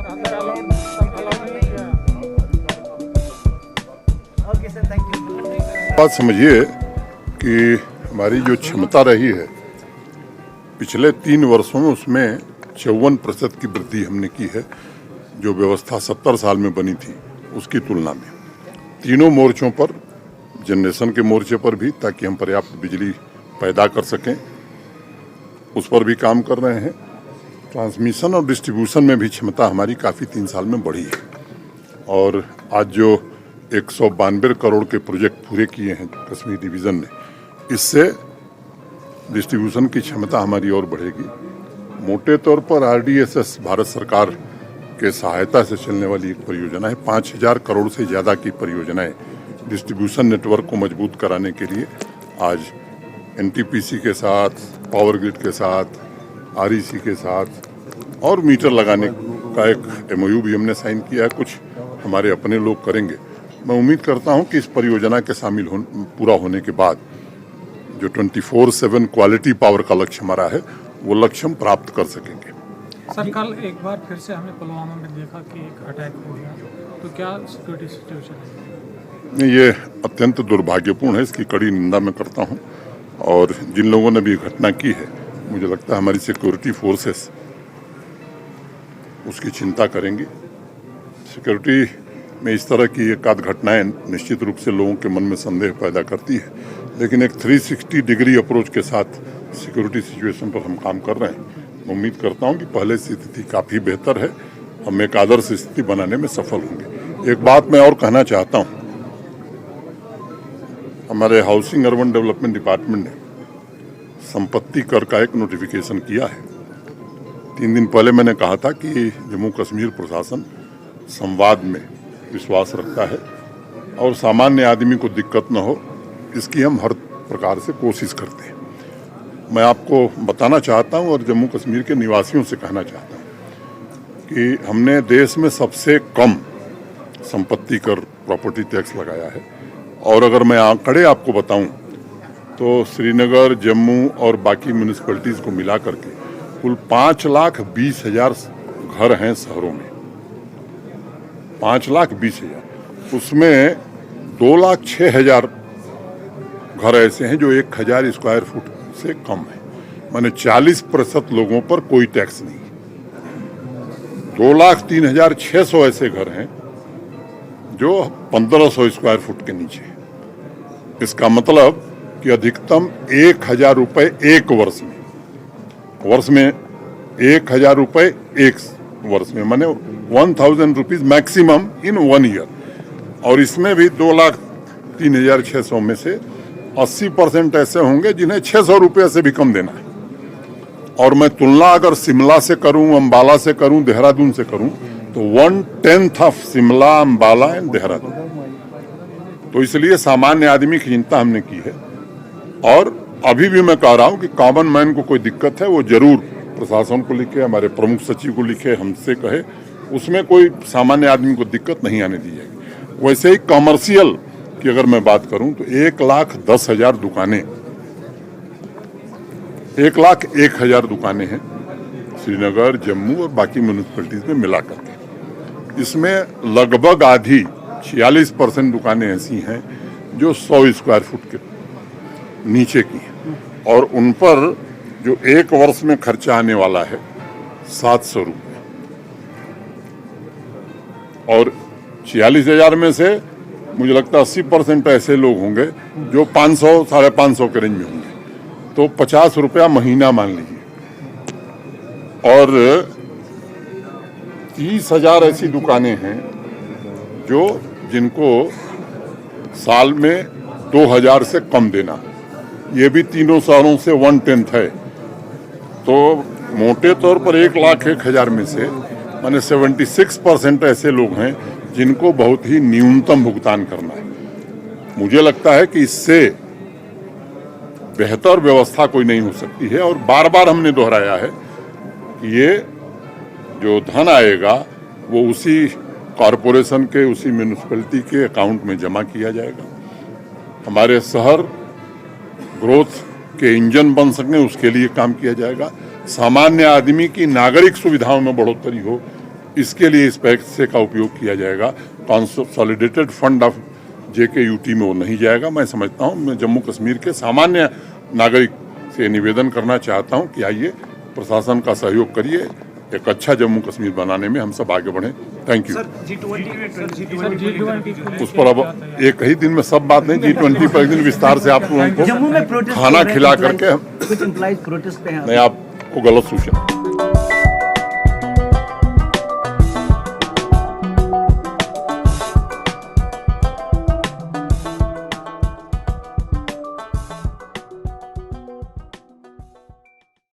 Okay sir, thank you. बात समझिए कि हमारी जो क्षमता रही है पिछले 3 वर्षों में, उसमें 54% की वृद्धि हमने की है, जो व्यवस्था 70 साल में बनी थी उसकी तुलना में। तीनों मोर्चों पर, जनरेशन के मोर्चे पर भी, ताकि हम पर्याप्त बिजली पैदा कर सकें, उस पर भी काम कर रहे हैं। ट्रांसमिशन और डिस्ट्रीब्यूशन में भी क्षमता हमारी काफ़ी 3 साल में बढ़ी है। और आज जो 192 करोड़ के प्रोजेक्ट पूरे किए हैं कश्मीर डिवीज़न ने, इससे डिस्ट्रीब्यूशन की क्षमता हमारी और बढ़ेगी। मोटे तौर पर RDSS भारत सरकार के सहायता से चलने वाली एक परियोजना है। 5000 करोड़ से ज़्यादा की परियोजनाएं डिस्ट्रीब्यूशन नेटवर्क को मजबूत कराने के लिए आज NTPC के साथ, पावर ग्रिड के साथ, REC के साथ और मीटर लगाने का एक MOU भी हमने साइन किया है। कुछ हमारे अपने लोग करेंगे। मैं उम्मीद करता हूं कि इस परियोजना के पूरा होने के बाद जो 24/7 क्वालिटी पावर का लक्ष्य हमारा है, वो लक्ष्य हम प्राप्त कर सकेंगे। सर, कल एक बार फिर से हमने पुलवामा में देखा कि एक अटैक हो गया, तो क्या सिक्योरिटी सिचुएशन है? ये अत्यंत दुर्भाग्यपूर्ण है, इसकी कड़ी निंदा मैं करता हूं। और जिन लोगों ने भी घटना की है, मुझे लगता है हमारी सिक्योरिटी फोर्सेस उसकी चिंता करेंगी। सिक्योरिटी में इस तरह की एक आध घटनाएं निश्चित रूप से लोगों के मन में संदेह पैदा करती है, लेकिन एक 360 डिग्री अप्रोच के साथ सिक्योरिटी सिचुएशन पर हम काम कर रहे हैं। मैं उम्मीद करता हूं कि पहले से स्थिति काफ़ी बेहतर है, हम एक आदर्श स्थिति बनाने में सफल होंगे। एक बात मैं और कहना चाहता हूं, हमारे हाउसिंग अर्बन डेवलपमेंट डिपार्टमेंट ने संपत्ति कर का एक नोटिफिकेशन किया है। 3 दिन पहले मैंने कहा था कि जम्मू कश्मीर प्रशासन संवाद में विश्वास रखता है और सामान्य आदमी को दिक्कत न हो, इसकी हम हर प्रकार से कोशिश करते हैं। मैं आपको बताना चाहता हूं और जम्मू कश्मीर के निवासियों से कहना चाहता हूं कि हमने देश में सबसे कम संपत्ति कर, प्रॉपर्टी टैक्स लगाया है। और अगर मैं आंकड़े आपको बताऊं तो श्रीनगर, जम्मू और बाकी म्यूनिसिपैलिटीज़ को मिला करके कुल 5,20,000 घर हैं शहरों में। 5,20,000, उसमें 2,06,000 घर ऐसे हैं जो 1,000 स्क्वायर फुट से कम है, माने 40% लोगों पर कोई टैक्स नहीं। 2,03,600 ऐसे घर हैं जो 1,500 स्क्वायर फुट के नीचे है। इसका मतलब कि अधिकतम 1,000 रुपये एक वर्ष में 1,000 रुपये एक वर्ष में, माने 1,000 रुपीज मैक्सिमम इन 1 ईयर। और इसमें भी 2,03,600 में से 80% ऐसे होंगे जिन्हें 600 रुपये से भी कम देना है। और मैं तुलना अगर शिमला से करूं, अंबाला से करूं, देहरादून से करूं, तो 1/10 ऑफ शिमला, अंबाला एंड देहरादून। तो इसलिए सामान्य आदमी की चिंता हमने की है। और अभी भी मैं कह रहा हूं कि कॉमन मैन को कोई दिक्कत है, वो जरूर प्रशासन को लिखे, हमारे प्रमुख सचिव को लिखे, हमसे कहे, उसमें कोई सामान्य आदमी को दिक्कत नहीं आने दी जाएगी। वैसे ही कमर्शियल की अगर मैं बात करूं तो 1,10,000 दुकानें, 1,01,000 दुकानें हैं श्रीनगर, जम्मू और बाकी म्यूनिसिपैलिटीज में मिला करके। इसमें लगभग आधी 46% दुकानें ऐसी हैं जो 100 स्क्वायर फुट के नीचे की हैं, और उन पर जो एक वर्ष में खर्चा आने वाला है 700 रुपये। और 46,000 में से मुझे लगता है 80% ऐसे लोग होंगे जो 500, 550 के रेंज में होंगे, तो 50 रुपया महीना मान लीजिए। और 30,000 ऐसी दुकानें हैं जो जिनको साल में 2,000 से कम देना, ये भी तीनों शहरों से 1/10 है। तो मोटे तौर पर 1,01,000 में से माने 76% ऐसे लोग हैं जिनको बहुत ही न्यूनतम भुगतान करना है। मुझे लगता है कि इससे बेहतर व्यवस्था कोई नहीं हो सकती है। और बार बार हमने दोहराया है कि ये जो धन आएगा वो उसी कॉरपोरेशन के, उसी म्यूनिसिपैलिटी के अकाउंट में जमा किया जाएगा। हमारे शहर ग्रोथ के इंजन बन सकें, उसके लिए काम किया जाएगा। सामान्य आदमी की नागरिक सुविधाओं में बढ़ोतरी हो, इसके लिए इस पैसे का उपयोग किया जाएगा। कंसोलिडेटेड फंड ऑफ JKUT में वो नहीं जाएगा। मैं समझता हूँ, मैं जम्मू कश्मीर के सामान्य नागरिक से निवेदन करना चाहता हूँ कि आइए प्रशासन का सहयोग करिए, एक अच्छा जम्मू कश्मीर बनाने में हम सब आगे बढ़ें। Thank you. उस पर अब एक ही दिन में सब बात नहीं, G20 पर एक दिन विस्तार से आप लोगों जम्मू में को प्रोटेस्ट खाना खिला करके कुछ एम्प्लॉइज प्रोटेस्ट पे हैं। नहीं, आपको गलत सूचना।